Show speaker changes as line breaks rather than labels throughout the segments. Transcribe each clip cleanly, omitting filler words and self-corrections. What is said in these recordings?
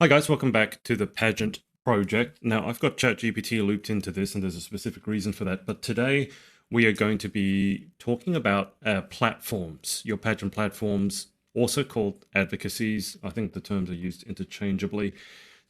Hi guys, welcome back to the Pageant Project. Now, I've got ChatGPT looped into this, and there's a specific reason for that. But today we are going to be talking about platforms, your pageant platforms, also called advocacies. I think the terms are used interchangeably.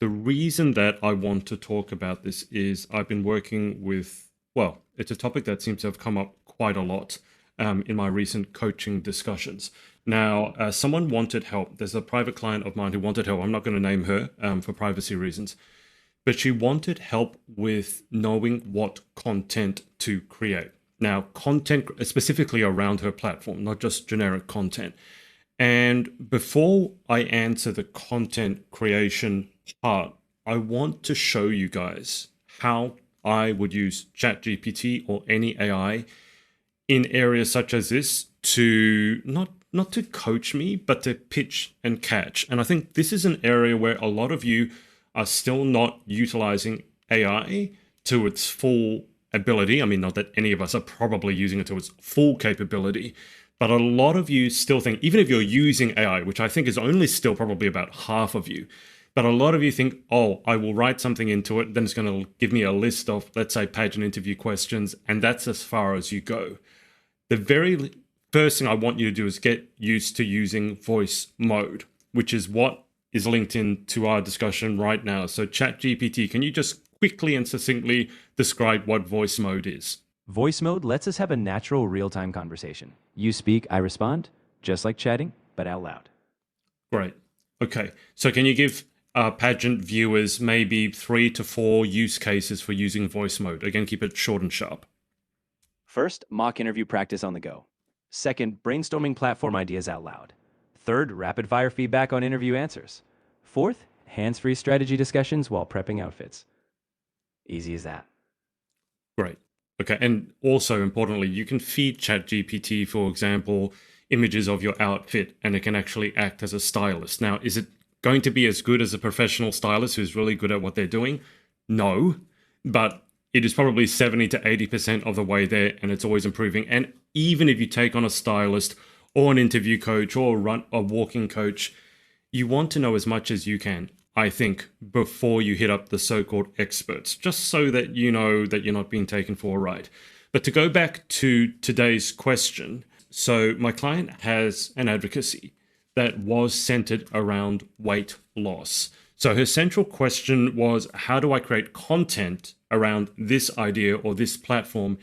The reason that I want to talk about this is I've been working with, well, it's a topic that seems to have come up quite a lot in my recent coaching discussions. Now, someone wanted help. There's a private client of mine who wanted help. I'm not going to name her for privacy reasons, but she wanted help with knowing what content to create. Now, content specifically around her platform, not just generic content. And before I answer the content creation part, I want to show you guys how I would use ChatGPT or any AI in areas such as this to not to coach me, but to pitch and catch. And I think this is an area where a lot of you are still not utilizing AI to its full ability. I mean, not that any of us are probably using it to its full capability, but a lot of you still think, even if you're using AI, which I think is only still probably about half of you, but a lot of you think, oh, I will write something into it, then it's going to give me a list of, let's say, pageant interview questions, and that's as far as you go. The very first thing I want you to do is get used to using voice mode, which is what is linked into our discussion right now. So ChatGPT, can you just quickly and succinctly describe what voice mode is?
Voice mode lets us have a natural real-time conversation. You speak, I respond, just like chatting, but out loud.
Great. Okay. So can you give pageant viewers maybe 3 to 4 use cases for using voice mode? Again, keep it short and sharp.
First, mock interview practice on the go. Second, brainstorming platform ideas out loud. Third, rapid-fire feedback on interview answers. Fourth, hands-free strategy discussions while prepping outfits. Easy as that.
Great. Okay. And also importantly, you can feed ChatGPT, for example, images of your outfit, and it can actually act as a stylist. Now, is it going to be as good as a professional stylist who's really good at what they're doing? No, but it is probably 70 to 80% of the way there, and it's always improving. And even if you take on a stylist or an interview coach or a walking coach, you want to know as much as you can, I think, before you hit up the so-called experts, just so that you know that you're not being taken for a ride. But to go back to today's question, so my client has an advocacy that was centered around weight loss. So her central question was, how do I create content around this idea or this platform,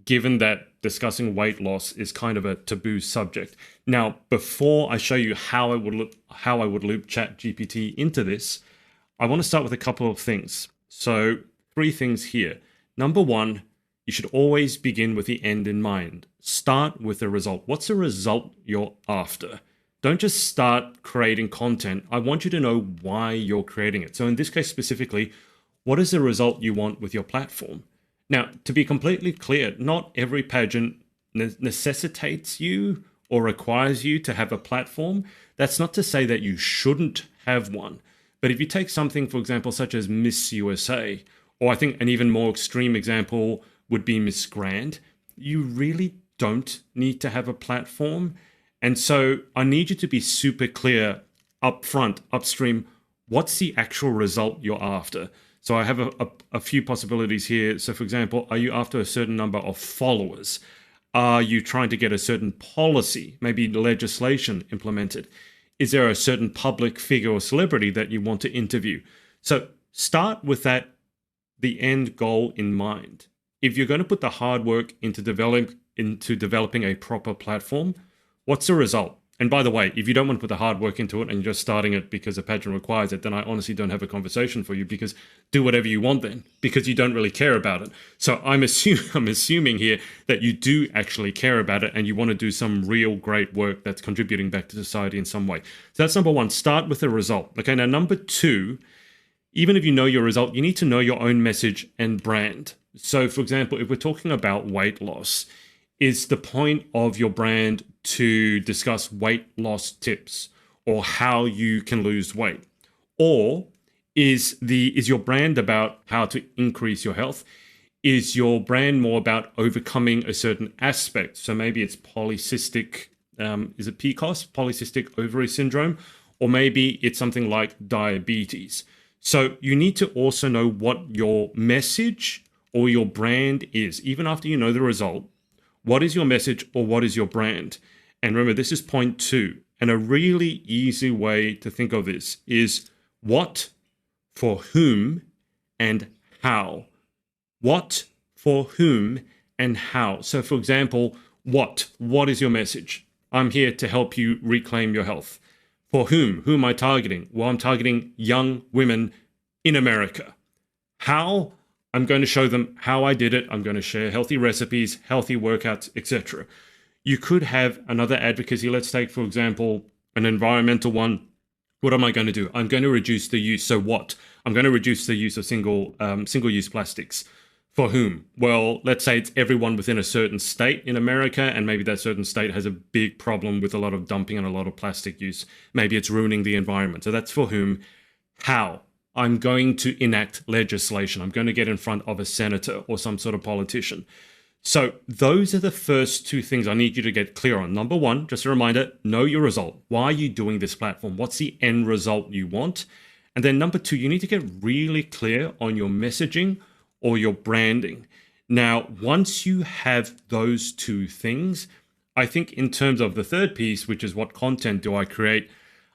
given that discussing weight loss is kind of a taboo subject? Now, before I show you how I would loop ChatGPT into this, I want to start with a couple of things. So 3 things here. Number 1, you should always begin with the end in mind. Start with the result. What's the result you're after? Don't just start creating content. I want you to know why you're creating it. So in this case specifically, what is the result you want with your platform? Now, to be completely clear, not every pageant necessitates you or requires you to have a platform. That's not to say that you shouldn't have one. But if you take something, for example, such as Miss USA, or I think an even more extreme example would be Miss Grand, you really don't need to have a platform. And so I need you to be super clear upfront, upstream, what's the actual result you're after? So I have a few possibilities here. So for example, are you after a certain number of followers? Are you trying to get a certain policy, maybe legislation implemented? Is there a certain public figure or celebrity that you want to interview? So start with the end goal in mind. If you're going to put the hard work into developing a proper platform, what's the result? And by the way, if you don't want to put the hard work into it and you're just starting it because a pageant requires it, then I honestly don't have a conversation for you, because do whatever you want then, because you don't really care about it. So I'm assuming here that you do actually care about it and you want to do some real great work that's contributing back to society in some way. So that's number 1, start with the result. Okay, now number 2, even if you know your result, you need to know your own message and brand. So for example, if we're talking about weight loss, is the point of your brand to discuss weight loss tips or how you can lose weight? Or is your brand about how to increase your health? Is your brand more about overcoming a certain aspect? So maybe it's polycystic, is it PCOS, polycystic ovary syndrome? or maybe it's something like diabetes. So you need to also know what your message or your brand is. Even after you know the result, what is your message or what is your brand? And remember, this is point 2. And a really easy way to think of this is what, for whom, and how. What, for whom, and how. So for example, what is your message? I'm here to help you reclaim your health. For whom? Who am I targeting? Well, I'm targeting young women in America. How? I'm going to show them how I did it. I'm going to share healthy recipes, healthy workouts, etc. You could have another advocacy. Let's take, for example, an environmental one. What am I going to do? I'm going to reduce the use. So what? I'm going to reduce the use of single-use plastics. For whom? Well, let's say it's everyone within a certain state in America, and maybe that certain state has a big problem with a lot of dumping and a lot of plastic use. Maybe it's ruining the environment. So that's for whom. How? I'm going to enact legislation. I'm going to get in front of a senator or some sort of politician. So those are the first 2 things I need you to get clear on. Number 1, just a reminder, know your result. Why are you doing this platform? What's the end result you want? And then number 2, you need to get really clear on your messaging or your branding. Now, once you have those 2 things, I think in terms of the third piece, which is what content do I create,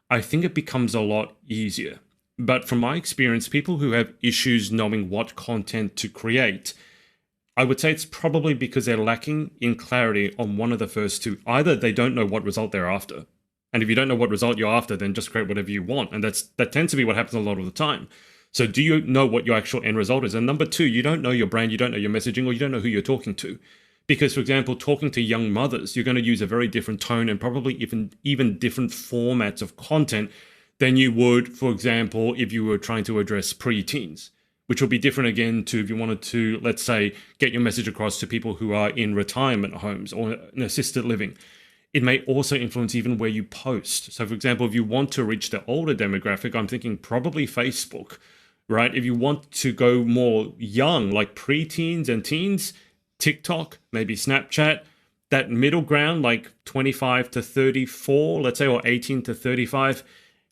I think it becomes a lot easier. But from my experience, people who have issues knowing what content to create, I would say it's probably because they're lacking in clarity on one of the first 2. Either they don't know what result they're after. And if you don't know what result you're after, then just create whatever you want. And that tends to be what happens a lot of the time. So do you know what your actual end result is? And number 2, you don't know your brand, you don't know your messaging, or you don't know who you're talking to. Because, for example, talking to young mothers, you're going to use a very different tone and probably even different formats of content than you would, for example, if you were trying to address preteens, which will be different again to if you wanted to, let's say, get your message across to people who are in retirement homes or in assisted living. It may also influence even where you post. So, for example, if you want to reach the older demographic, I'm thinking probably Facebook, right? If you want to go more young, like preteens and teens, TikTok, maybe Snapchat, that middle ground, like 25 to 34, let's say, or 18 to 35,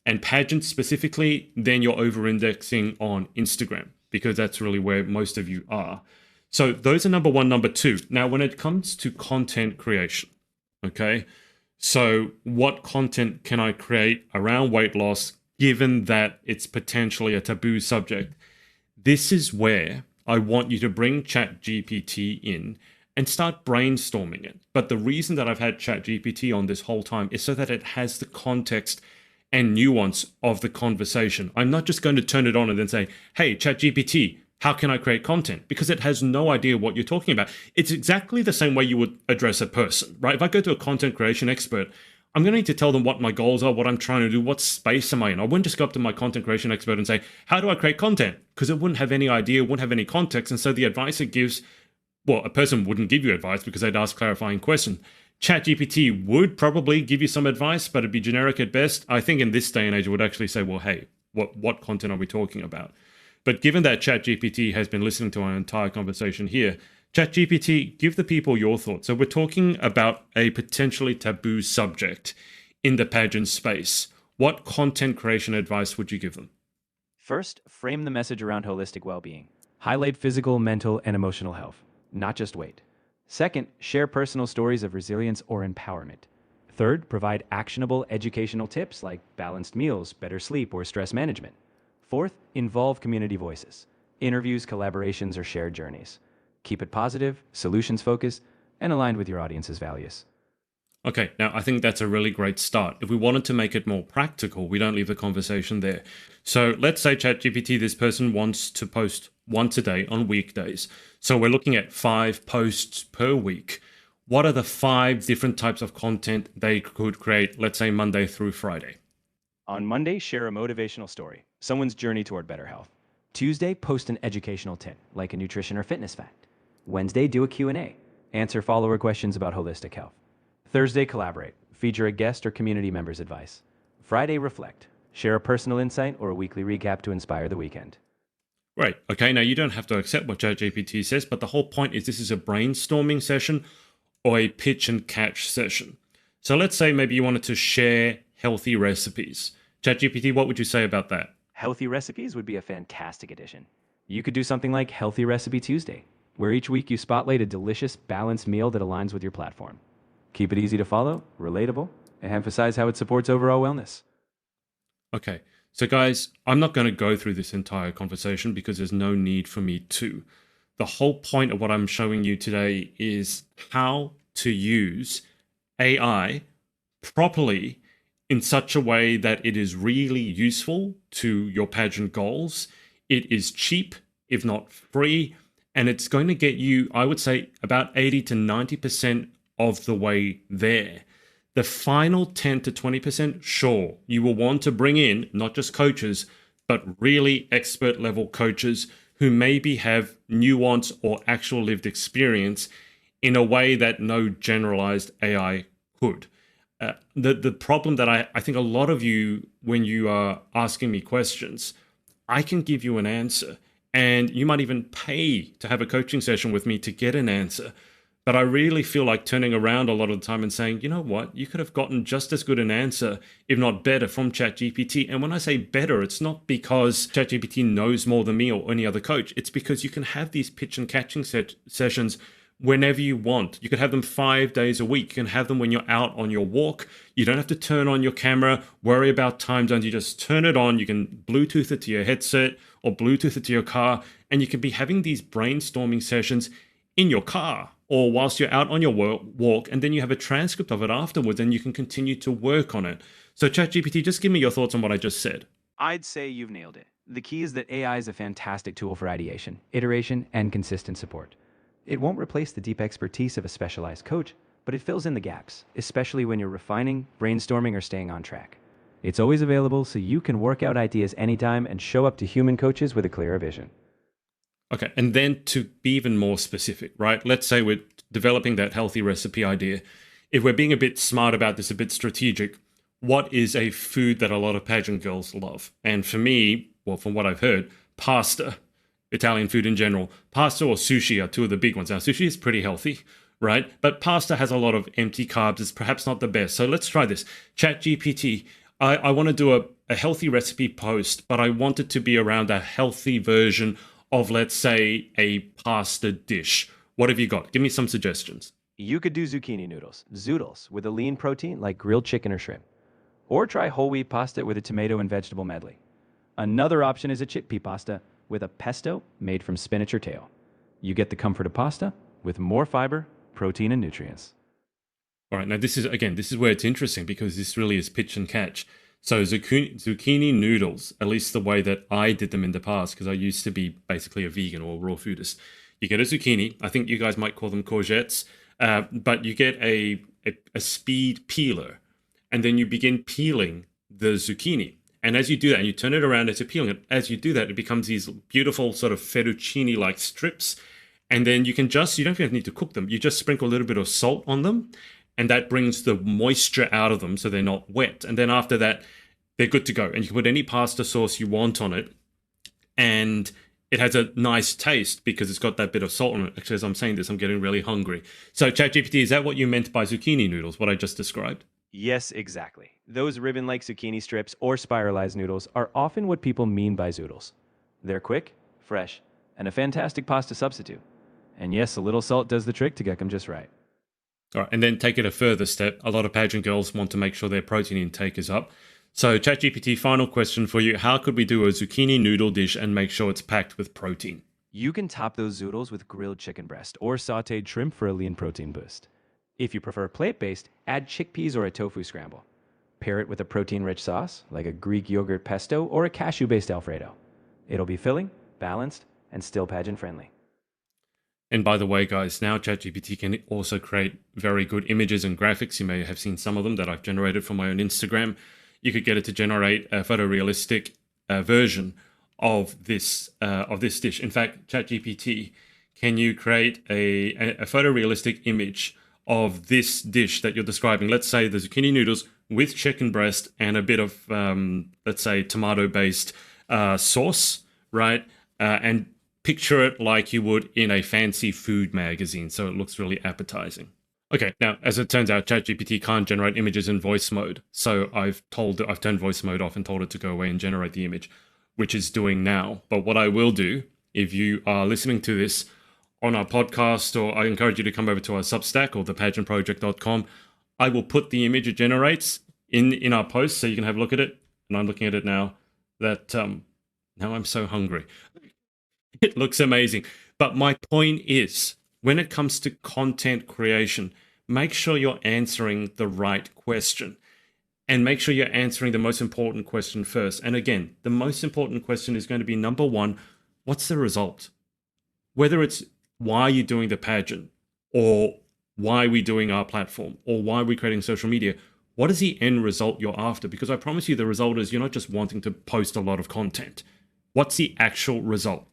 and pageants specifically, then you're over-indexing on Instagram because that's really where most of you are. So those are number 1, number 2. Now, when it comes to content creation, okay, so what content can I create around weight loss, given that it's potentially a taboo subject? This is where I want you to bring ChatGPT in and start brainstorming it. But the reason that I've had ChatGPT on this whole time is so that it has the context and nuance of the conversation. I'm not just going to turn it on and then say, hey, ChatGPT, how can I create content? Because it has no idea what you're talking about. It's exactly the same way you would address a person, right? If I go to a content creation expert, I'm going to need to tell them what my goals are, what I'm trying to do, what space am I in. I wouldn't just go up to my content creation expert and say, how do I create content? Because it wouldn't have any idea, wouldn't have any context. And so the advice it gives, well, a person wouldn't give you advice because they'd ask clarifying questions. ChatGPT would probably give you some advice, but it'd be generic at best. I think in this day and age, it would actually say, well, hey, what content are we talking about? But given that ChatGPT has been listening to our entire conversation here, ChatGPT, give the people your thoughts. So we're talking about a potentially taboo subject in the pageant space. What content creation advice would you give them?
First, frame the message around holistic well-being. Highlight physical, mental, and emotional health, not just weight. Second, share personal stories of resilience or empowerment. Third, provide actionable educational tips like balanced meals, better sleep, or stress management. Fourth, involve community voices, interviews, collaborations, or shared journeys. Keep it positive, solutions-focused, and aligned with your audience's values.
Okay, now I think that's a really great start. If we wanted to make it more practical, we don't leave the conversation there. So let's say ChatGPT, this person wants to post once a day on weekdays. So we're looking at 5 posts per week. What are the 5 different types of content they could create, let's say Monday through Friday?
On Monday, share a motivational story, someone's journey toward better health. Tuesday, post an educational tip, like a nutrition or fitness fact. Wednesday, do a Q&A, answer follower questions about holistic health. Thursday, collaborate, feature a guest or community member's advice. Friday, reflect, share a personal insight or a weekly recap to inspire the weekend.
Right. Okay, now you don't have to accept what ChatGPT says, but the whole point is this is a brainstorming session or a pitch and catch session. So let's say maybe you wanted to share healthy recipes. ChatGPT, what would you say about that?
Healthy recipes would be a fantastic addition. You could do something like Healthy Recipe Tuesday, where each week you spotlight a delicious, balanced meal that aligns with your platform. Keep it easy to follow, relatable, and emphasize how it supports overall wellness.
Okay, so guys, I'm not going to go through this entire conversation because there's no need for me to. The whole point of what I'm showing you today is how to use AI properly in such a way that it is really useful to your pageant goals. It is cheap, if not free, and it's going to get you, I would say, about 80 to 90% of the way there. The final 10 to 20%, sure, you will want to bring in not just coaches, but really expert level coaches who maybe have nuance or actual lived experience in a way that no generalized AI could. The problem that I think a lot of you, when you are asking me questions, I can give you an answer, and you might even pay to have a coaching session with me to get an answer. But I really feel like turning around a lot of the time and saying, you know what, you could have gotten just as good an answer, if not better, from ChatGPT. And when I say better, it's not because ChatGPT knows more than me or any other coach. It's because you can have these pitch and catching sessions whenever you want. You could have them 5 days a week. You can have them when you're out on your walk. You don't have to turn on your camera, worry about time zones. You just turn it on. You can Bluetooth it to your headset or Bluetooth it to your car. And you can be having these brainstorming sessions in your car or whilst you're out on your walk, and then you have a transcript of it afterwards and you can continue to work on it. So ChatGPT, just give me your thoughts on what I just said.
I'd say you've nailed it. The key is that AI is a fantastic tool for ideation, iteration, and consistent support. It won't replace the deep expertise of a specialized coach, but it fills in the gaps, especially when you're refining, brainstorming, or staying on track. It's always available so you can work out ideas anytime and show up to human coaches with a clearer vision.
Okay, and then to be even more specific, right? Let's say we're developing that healthy recipe idea. If we're being a bit smart about this, a bit strategic, what is a food that a lot of pageant girls love? And for me, well, from what I've heard, pasta, Italian food in general, pasta or sushi are two of the big ones. Now, sushi is pretty healthy, right? But pasta has a lot of empty carbs. It's perhaps not the best. So let's try this. ChatGPT, I want to do a healthy recipe post, but I want it to be around a healthy version of, let's say, a pasta dish. What have you got? Give me some suggestions.
You could do zucchini noodles, zoodles, with a lean protein like grilled chicken or shrimp. Or try whole wheat pasta with a tomato and vegetable medley. Another option is a chickpea pasta with a pesto made from spinach or kale. You get the comfort of pasta with more fiber, protein, and nutrients.
All right, now this is where it's interesting because this really is pitch and catch. So zucchini noodles, at least the way that I did them in the past, because I used to be basically a vegan or raw foodist. You get a zucchini. I think you guys might call them courgettes, but you get a speed peeler, and then you begin peeling the zucchini. And as you do that, and you turn it around as you're peeling it, as you do that, it becomes these beautiful sort of fettuccine-like strips. And then you don't even need to cook them. You just sprinkle a little bit of salt on them, and that brings the moisture out of them so they're not wet. And then after that, they're good to go. And you can put any pasta sauce you want on it. And it has a nice taste because it's got that bit of salt on it. Actually, as I'm saying this, I'm getting really hungry. So ChatGPT, is that what you meant by zucchini noodles, what I just described?
Yes, exactly. Those ribbon-like zucchini strips or spiralized noodles are often what people mean by zoodles. They're quick, fresh, and a fantastic pasta substitute. And yes, a little salt does the trick to get them just right.
All right, and then take it a further step. A lot of pageant girls want to make sure their protein intake is up. So ChatGPT, final question for you. How could we do a zucchini noodle dish and make sure it's packed with protein?
You can top those zoodles with grilled chicken breast or sautéed shrimp for a lean protein boost. If you prefer plate-based, add chickpeas or a tofu scramble. Pair it with a protein-rich sauce, like a Greek yogurt pesto or a cashew-based Alfredo. It'll be filling, balanced, and still pageant-friendly.
And by the way, guys, now ChatGPT can also create very good images and graphics. You may have seen some of them that I've generated from my own Instagram. You could get it to generate a photorealistic version of this dish. In fact, ChatGPT, can you create a photorealistic image of this dish that you're describing? Let's say the zucchini noodles with chicken breast and a bit of, let's say, tomato-based sauce, right? And picture it like you would in a fancy food magazine, so it looks really appetizing. Okay, now as it turns out, ChatGPT can't generate images in voice mode. So I've turned voice mode off and told it to go away and generate the image, which it's doing now. But what I will do, if you are listening to this on our podcast, or I encourage you to come over to our Substack or the pageantproject.com, I will put the image it generates in our post so you can have a look at it. And I'm looking at it now. Now I'm so hungry. It looks amazing. But my point is, when it comes to content creation, make sure you're answering the right question and make sure you're answering the most important question first. And again, the most important question is going to be number one, what's the result? Whether it's why are you doing the pageant, or why are we doing our platform, or why are we creating social media? What is the end result you're after? Because I promise you the result is you're not just wanting to post a lot of content. What's the actual result?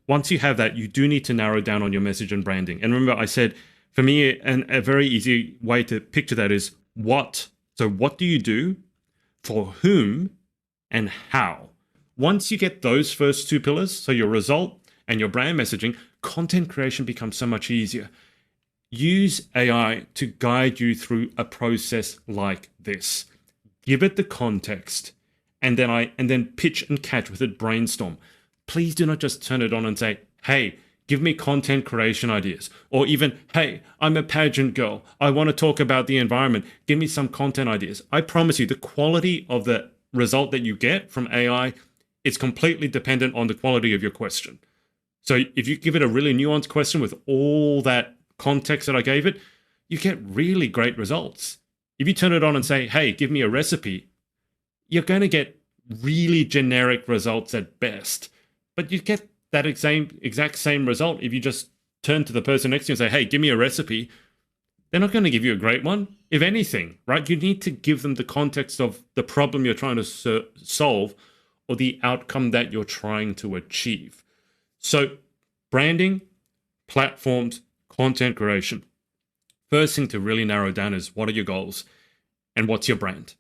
Once you have that, you do need to narrow down on your message and branding. And remember, I said, for me, a very easy way to picture that is what. So what do you do, for whom, and how? Once you get those first two pillars, so your result and your brand messaging, content creation becomes so much easier. Use AI to guide you through a process like this. Give it the context, and then pitch and catch with it, brainstorm. Please do not just turn it on and say, hey, give me content creation ideas. Or even, hey, I'm a pageant girl. I want to talk about the environment. Give me some content ideas. I promise you, the quality of the result that you get from AI is completely dependent on the quality of your question. So if you give it a really nuanced question with all that context that I gave it, you get really great results. If you turn it on and say, hey, give me a recipe, you're going to get really generic results at best. But you get that exact same result if you just turn to the person next to you and say, hey, give me a recipe. They're not going to give you a great one. If anything, right? You need to give them the context of the problem you're trying to solve or the outcome that you're trying to achieve. So branding, platforms, content creation. First thing to really narrow down is what are your goals and what's your brand?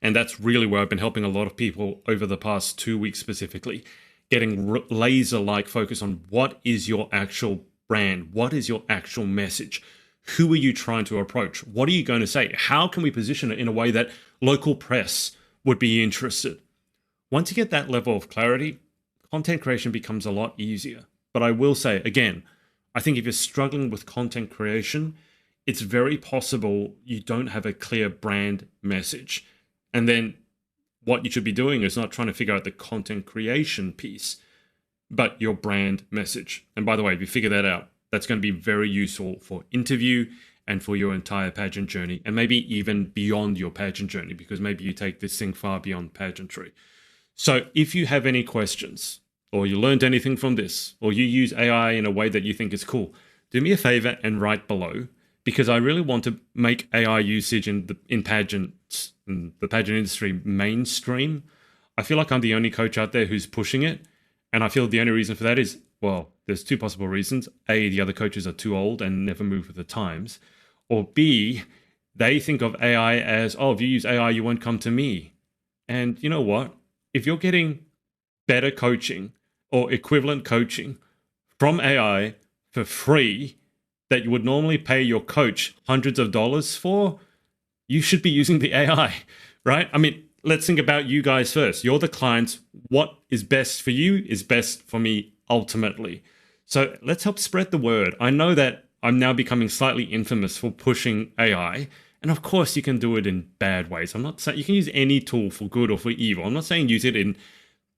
And that's really where I've been helping a lot of people over the past 2 weeks specifically, getting laser-like focus on what is your actual brand? What is your actual message? Who are you trying to approach? What are you going to say? How can we position it in a way that local press would be interested? Once you get that level of clarity, content creation becomes a lot easier. But I will say, again, I think if you're struggling with content creation, it's very possible you don't have a clear brand message. And then what you should be doing is not trying to figure out the content creation piece, but your brand message. And by the way, if you figure that out, that's going to be very useful for interview and for your entire pageant journey, and maybe even beyond your pageant journey, because maybe you take this thing far beyond pageantry. So if you have any questions, or you learned anything from this, or you use AI in a way that you think is cool, do me a favor and write below, because I really want to make AI usage in pageants, in the pageant industry, mainstream. I feel like I'm the only coach out there who's pushing it. And I feel the only reason for that is, well, there's two possible reasons. A, the other coaches are too old and never move with the times. Or B, they think of AI as, oh, if you use AI, you won't come to me. And you know what? If you're getting better coaching or equivalent coaching from AI for free that you would normally pay your coach hundreds of dollars for, you should be using the AI, right? I mean, let's think about you guys first. You're the clients. What is best for you is best for me ultimately. So let's help spread the word. I know that I'm now becoming slightly infamous for pushing AI. And of course, you can do it in bad ways. I'm not saying you can use any tool for good or for evil. I'm not saying use it in,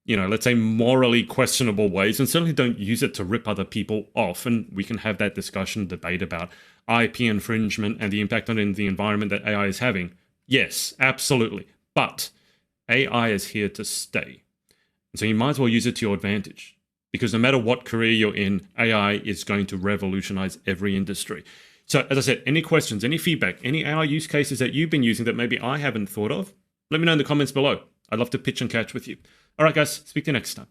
let's say morally questionable ways, and certainly don't use it to rip other people off. And we can have that discussion, debate about IP infringement and the impact on the environment that AI is having. Yes, absolutely. But AI is here to stay. And so you might as well use it to your advantage, because no matter what career you're in, AI is going to revolutionize every industry. So as I said, any questions, any feedback, any AI use cases that you've been using that maybe I haven't thought of, let me know in the comments below. I'd love to pitch and catch with you. All right, guys, speak to you next time.